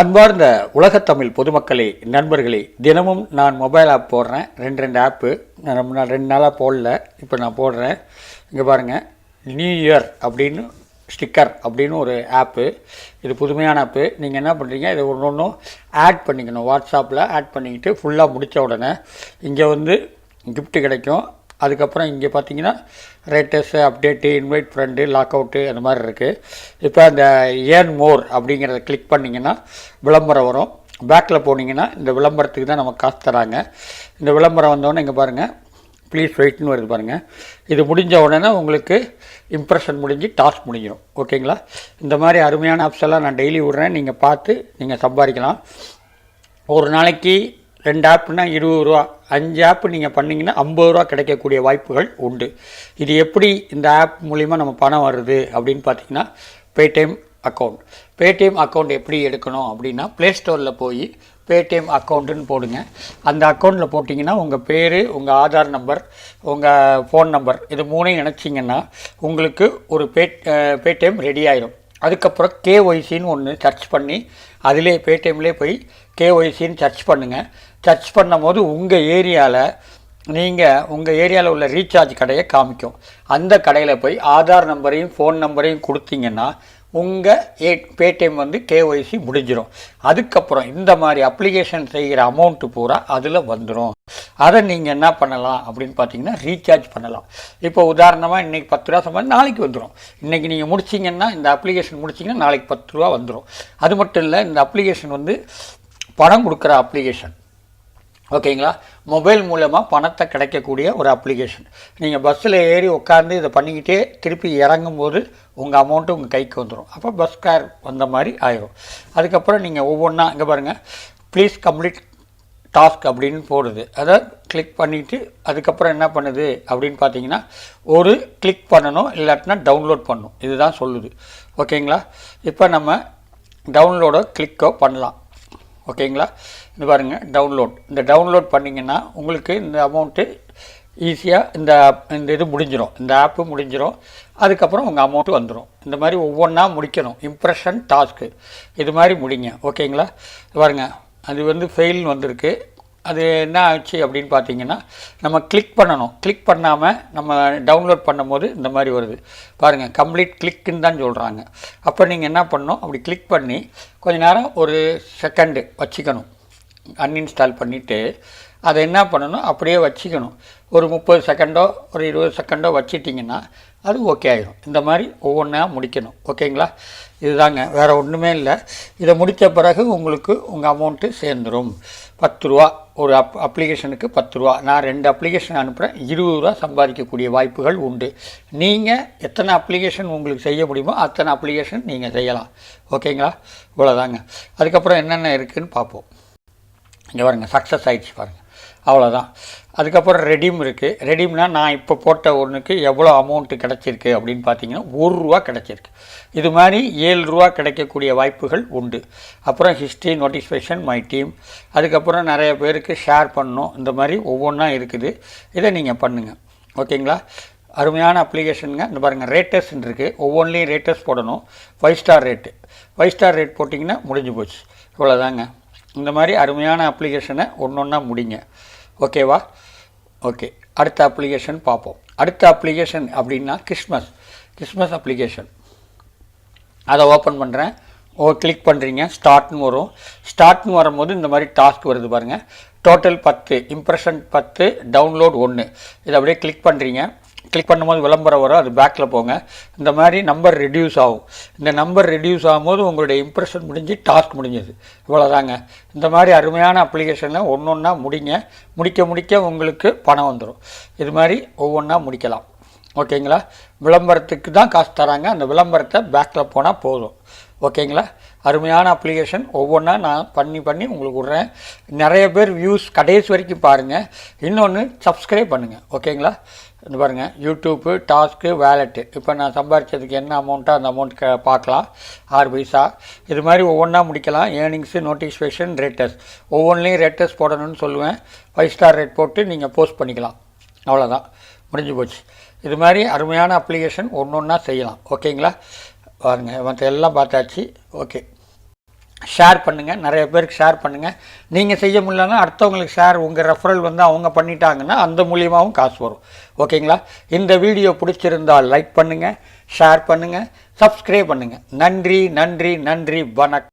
அன்பார்ந்த உலகத்தமிழ் பொதுமக்களே, நண்பர்களே, தினமும் நான் மொபைல் ஆப் போடுறேன். ரெண்டு ஆப்பு நான் 2 நாளாக போடல, இப்போ நான் போடுறேன். இங்கே பாருங்கள், நியூ இயர் அப்படின்னு ஸ்டிக்கர் அப்படின்னு ஒரு ஆப்பு. இது புதுமையான ஆப்பு. நீங்கள் என்ன பண்ணுறீங்க, இதை ஒன்று ஆட் பண்ணிக்கணும். வாட்ஸ்அப்பில் ஆட் பண்ணிக்கிட்டு ஃபுல்லாக முடித்த உடனே இங்கே கிஃப்ட்டு கிடைக்கும். அதுக்கப்புறம் இங்கே பார்த்தீங்கன்னா rates, update, invite friend, log out அந்த மாதிரி இருக்குது. இப்போ அந்த ஏர்ன் மோர் அப்படிங்கிறத கிளிக் பண்ணிங்கன்னா விளம்பரம் வரும். பேக்கில் போனீங்கன்னா இந்த விளம்பரத்துக்கு தான் நமக்கு காசு தராங்க. இந்த விளம்பரம் வந்தோடனே இங்கே பாருங்கள், ப்ளீஸ் வெயிட்னு வருது பாருங்கள். இது முடிஞ்ச உடனே உங்களுக்கு இம்ப்ரெஷன் முடிஞ்சு டாஸ்க் முடிஞ்சிடும். ஓகேங்களா? இந்த மாதிரி அருமையான ஆப்ஸ் எல்லாம் நான் டெய்லி விட்றேன். நீங்கள் பார்த்து நீங்கள் சம்பாதிக்கலாம். ஒரு நாளைக்கு 2 ஆப்புனா 20 ரூபா, 5 ஆப்பு நீங்கள் பண்ணிங்கன்னா 50 ரூபா கிடைக்கக்கூடிய வாய்ப்புகள் உண்டு. இது எப்படி இந்த ஆப் மூலிமா நம்ம பணம் வருது அப்படின்னு பார்த்தீங்கன்னா, Paytm அக்கௌண்ட். Paytm அக்கௌண்ட் எப்படி எடுக்கணும் அப்படின்னா, ப்ளேஸ்டோரில் போய் Paytm அக்கௌண்ட்டுன்னு போடுங்க. அந்த அக்கௌண்ட்டில் போட்டிங்கன்னா உங்கள் பேர், உங்கள் ஆதார் நம்பர், உங்கள் ஃபோன் நம்பர், இது 3ஐயும் இணைச்சிங்கன்னா உங்களுக்கு ஒரு Paytm ரெடி ஆயிடும். அதுக்கப்புறம் கேஒய்சின்னு ஒன்று சர்ச் பண்ணி அதிலே பேடிஎம்லேயே போய் கேஒய்சின்னு சர்ச் பண்ணுங்கள். சர்ச் பண்ணும்போது உங்கள் ஏரியாவில் உள்ள ரீசார்ஜ் கடையை காமிக்கும். அந்த கடையில் போய் ஆதார் நம்பரையும் ஃபோன் நம்பரையும் கொடுத்தீங்கன்னா உங்கள் பேடிஎம் கேஒய்சி முடிஞ்சிடும். அதுக்கப்புறம் இந்த மாதிரி அப்ளிகேஷன் செய்கிற அமௌண்ட்டு பூரா அதில் வந்துடும். அதை நீங்கள் என்ன பண்ணலாம் அப்படின்னு பார்த்தீங்கன்னா, ரீசார்ஜ் பண்ணலாம். இப்போ உதாரணமாக இன்றைக்கி 10 ரூபா சம்பளம் நாளைக்கு வந்துடும். இன்றைக்கி நீங்கள் முடிச்சிங்கன்னா, இந்த அப்ளிகேஷன் முடிச்சிங்கன்னா நாளைக்கு 10 ரூபா வந்துடும். அது மட்டும் இல்லை, இந்த அப்ளிகேஷன் பணம் கொடுக்குற அப்ளிகேஷன். ஓகேங்களா? மொபைல் மூலமாக பணத்தை கிடைக்கக்கூடிய ஒரு அப்ளிகேஷன். நீங்கள் பஸ்ஸில் ஏறி உட்காந்து இதை பண்ணிக்கிட்டே திருப்பி இறங்கும்போது உங்கள் அமௌண்ட்டு உங்கள் கைக்கு வந்துடும். அப்போ பஸ் கேர் வந்த மாதிரி ஆயிரும். அதுக்கப்புறம் நீங்கள் ஒவ்வொன்றா இங்கே பாருங்கள், ப்ளீஸ் கம்ப்ளீட் டாஸ்க் அப்படின்னு போடுது. அதை கிளிக் பண்ணிவிட்டு அதுக்கப்புறம் என்ன பண்ணுது அப்படின்னு பார்த்தீங்கன்னா, ஒரு கிளிக் பண்ணணும், இல்லாட்டினா டவுன்லோட் பண்ணணும். இதுதான் சொல்லுது. ஓகேங்களா? இப்போ நம்ம டவுன்லோடோ கிளிக்கோ பண்ணலாம். ஓகேங்களா? இது பாருங்கள், இந்த டவுன்லோட் பண்ணிங்கன்னா உங்களுக்கு இந்த அமௌண்ட்டு ஈஸியாக இந்த இது முடிஞ்சிடும். இந்த ஆப்பு முடிஞ்சிடும். அதுக்கப்புறம் உங்கள் அமௌண்ட்டு வந்துடும். இந்த மாதிரி ஒவ்வொன்றா முடிக்கணும். இம்ப்ரெஷன் டாஸ்க்கு இது மாதிரி முடிங்க. ஓகேங்களா? பாருங்கள், அது ஃபெயில்னு வந்திருக்கு. அது என்ன ஆச்சு அப்படின்னு பார்த்தீங்கன்னா, நம்ம கிளிக் பண்ணணும். கிளிக் பண்ணாமல் நம்ம டவுன்லோட் பண்ணும்போது இந்த மாதிரி வருது பாருங்கள். கம்ப்ளீட் கிளிக்குன்னு தான் சொல்கிறாங்க. அப்போ நீங்கள் என்ன பண்ணணும், அப்படி கிளிக் பண்ணி கொஞ்ச நேரம் ஒரு செகண்டு வச்சுக்கணும். அன்இன்ஸ்டால் பண்ணிவிட்டு அதை என்ன பண்ணணும், அப்படியே வச்சுக்கணும். ஒரு 30 செகண்டோ ஒரு 20 செகண்டோ வச்சிட்டிங்கன்னா அது ஓகே ஆகிடும். இந்த மாதிரி ஒவ்வொன்றா முடிக்கணும். ஓகேங்களா? இதுதாங்க, வேறு ஒன்றுமே இல்லை. இதை முடித்த பிறகு உங்களுக்கு உங்கள் அமௌண்ட்டு சேர்ந்துடும். 10 ரூபா ஒரு அப்ளிகேஷனுக்கு 10 ரூபா. நான் 2 அப்ளிகேஷன் அனுப்புகிறேன். 20 ரூபா சம்பாதிக்கக்கூடிய வாய்ப்புகள் உண்டு. நீங்கள் எத்தனை அப்ளிகேஷன் உங்களுக்கு செய்ய முடியுமோ அத்தனை அப்ளிகேஷன் நீங்கள் செய்யலாம். ஓகேங்களா? இவ்வளோதாங்க. அதுக்கப்புறம் என்னென்ன இருக்குதுன்னு பார்ப்போம். இங்கே பாருங்கள், சக்ஸஸ் ஆகிடுச்சு பாருங்கள். அவ்வளோதான். அதுக்கப்புறம் ரெடீம் இருக்குது. ரெடீம்னால் நான் இப்போ போட்ட ஒன்றுக்கு எவ்வளோ அமௌண்ட்டு கிடச்சிருக்கு அப்படின்னு பார்த்தீங்கன்னா 1 ரூபா கிடச்சிருக்கு. இது மாதிரி 7 ரூபா கிடைக்கக்கூடிய வாய்ப்புகள் உண்டு. அப்புறம் ஹிஸ்ட்ரி, நோட்டிஃபிகேஷன், மை டீம், அதுக்கப்புறம் நிறைய பேருக்கு ஷேர் பண்ணணும். இந்த மாதிரி ஒவ்வொன்றா இருக்குது. இதை நீங்கள் பண்ணுங்கள். ஓகேங்களா? அருமையான அப்ளிகேஷனுங்க. இந்த பாருங்கள், ரேட்டஸ்ன்னு இருக்குது. ஒவ்வொன்றிலையும் ரேட்டஸ் போடணும். 5 ஸ்டார் ரேட்டு. 5 ஸ்டார் ரேட் போட்டிங்கன்னா முடிஞ்சு போச்சு. இவ்வளோதாங்க. இந்த மாதிரி அருமையான அப்ளிகேஷனை ஒன்றா முடிங்க. ஓகேவா? ஓகே, அடுத்த அப்ளிகேஷன் பார்ப்போம். அடுத்த அப்ளிகேஷன் அப்படின்னா கிறிஸ்மஸ் அப்ளிகேஷன். அதை ஓப்பன் பண்ணுறேன். கிளிக் பண்ணுறீங்க, ஸ்டார்ட்னு வரும். ஸ்டார்ட்னு வரும்போது இந்த மாதிரி டாஸ்க் வருது பாருங்கள். Total 10, impression 10, download 1. இதை அப்படியே கிளிக் பண்ணுறீங்க. கிளிக் பண்ணும்போது விளம்பரம் வரும். அது பேக்கில் போங்க. இந்த மாதிரி நம்பர் ரெடியூஸ் ஆகும். இந்த நம்பர் ரெடியூஸ் ஆகும்போது உங்களுடைய இம்ப்ரெஷன் முடிஞ்சு டாஸ்க் முடிஞ்சது. இவ்வளோதாங்க. இந்த மாதிரி அருமையான அப்ளிகேஷனில் ஒன்றா முடிக்க உங்களுக்கு பணம் வந்துடும். இது மாதிரி ஒவ்வொன்றா முடிக்கலாம். ஓகேங்களா? விளம்பரத்துக்கு தான் காசு தராங்க. அந்த விளம்பரத்தை பேக்கில் போனால் போதும். ஓகேங்களா? அருமையான அப்ளிகேஷன். ஒவ்வொன்றா நான் பண்ணி உங்களுக்கு விட்றேன். நிறைய பேர் வியூஸ் கடைசி வரைக்கும் பாருங்கள். இன்னொன்று சப்ஸ்கிரைப் பண்ணுங்கள். ஓகேங்களா? இது பாருங்கள், யூடியூப்பு, டாஸ்க்கு, வேலெட்டு. இப்போ நான் சம்பாதிச்சதுக்கு என்ன அமௌண்ட்டோ அந்த அமௌண்ட் பார்க்கலாம். 6 பைசா. இது மாதிரி ஒவ்வொன்றா முடிக்கலாம். Earnings, notification, rates. ஒவ்வொன்றிலையும் ரேட்டஸ் போடணும்னு சொல்லுவேன். 5 ஸ்டார் ரேட் போட்டு நீங்கள் போஸ்ட் பண்ணிக்கலாம். அவ்வளோதான், முடிஞ்சு போச்சு. இது மாதிரி அருமையான அப்ளிகேஷன் ஒன்றா செய்யலாம். ஓகேங்களா? பாருங்கள், மற்ற எல்லாம் பார்த்தாச்சு. ஓகே, ஷேர் பண்ணுங்கள், நிறைய பேருக்கு ஷேர் பண்ணுங்கள். நீங்கள் செய்ய முடியலன்னா அடுத்தவங்களுக்கு ஷேர், உங்கள் ரெஃபரல் வந்து அவங்க பண்ணிட்டாங்கன்னா அந்த மூலியமாகவும் காசு வரும். ஓகேங்களா? இந்த வீடியோ பிடிச்சிருந்தால் லைக் பண்ணுங்கள், ஷேர் பண்ணுங்கள், சப்ஸ்கிரைப் பண்ணுங்கள். நன்றி நன்றி நன்றி, வணக்கம்.